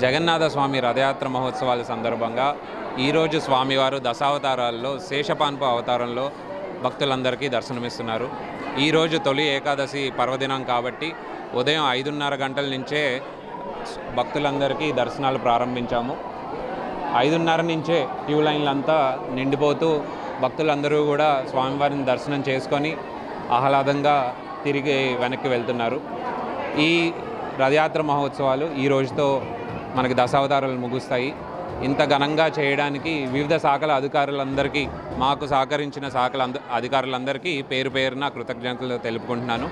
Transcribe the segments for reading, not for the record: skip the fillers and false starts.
జగన్నాథ స్వామి రథయాత్ర మహోత్సవాల సందర్భంగా ఈరోజు స్వామివారు దశావతారాల్లో శేషపాన్పు అవతారంలో భక్తులందరికీ దర్శనమిస్తున్నారు. ఈరోజు తొలి ఏకాదశి పర్వదినం కాబట్టి ఉదయం 5:30 గంటల నుంచే భక్తులందరికీ దర్శనాలు ప్రారంభించాము. 5:30 నుంచే క్యూ లైన్లంతా నిండిపోతూ భక్తులందరూ కూడా స్వామివారిని దర్శనం చేసుకొని ఆహ్లాదంగా తిరిగి వెనక్కి వెళ్తున్నారు. ఈ రథయాత్ర మహోత్సవాలు ఈ రోజుతో మనకి దశావతారాలు ముగుస్తాయి. ఇంత ఘనంగా చేయడానికి వివిధ శాఖల అధికారులందరికీ, మాకు సహకరించిన శాఖల అధికారులందరికీ పేరు పేరున కృతజ్ఞతలు తెలుపుకుంటున్నాను.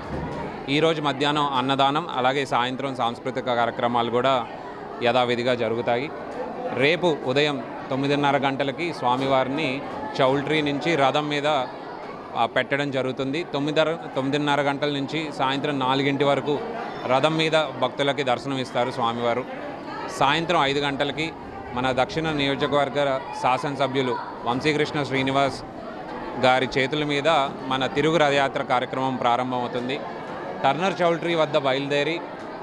ఈరోజు మధ్యాహ్నం అన్నదానం, అలాగే సాయంత్రం సాంస్కృతిక కార్యక్రమాలు కూడా యథావిధిగా జరుగుతాయి. రేపు ఉదయం 9:30 గంటలకి స్వామివారిని చౌల్ట్రీ నుంచి రథం మీద పెట్టడం జరుగుతుంది. 9:30 గంటల నుంచి సాయంత్రం 4 వరకు రథం మీద భక్తులకి దర్శనం ఇస్తారు స్వామివారు. సాయంత్రం 5 గంటలకి మన దక్షిణ నియోజకవర్గ శాసనసభ్యులు వంశీకృష్ణ శ్రీనివాస్ గారి చేతుల మీద మన తిరుగు రథయాత్ర కార్యక్రమం ప్రారంభమవుతుంది. టర్నర్ చౌల్ట్రీ వద్ద బయలుదేరి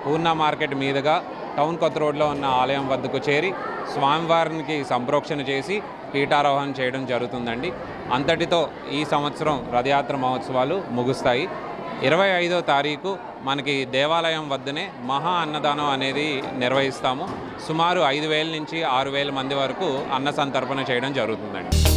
పూర్ణ మార్కెట్ మీదుగా టౌన్ కొత్త రోడ్లో ఉన్న ఆలయం వద్దకు చేరి స్వామివారికి సంప్రోక్షణ చేసి పీఠారోహణ చేయడం జరుగుతుందండి. అంతటితో ఈ సంవత్సరం రథయాత్ర మహోత్సవాలు ముగుస్తాయి. 25వ తారీఖు మనకి దేవాలయం వద్దనే మహా అన్నదానం అనేది నిర్వహిస్తాము. సుమారు 5,000 నుంచి 6,000 మంది వరకు అన్న సంతర్పణ చేయడం జరుగుతుందండి.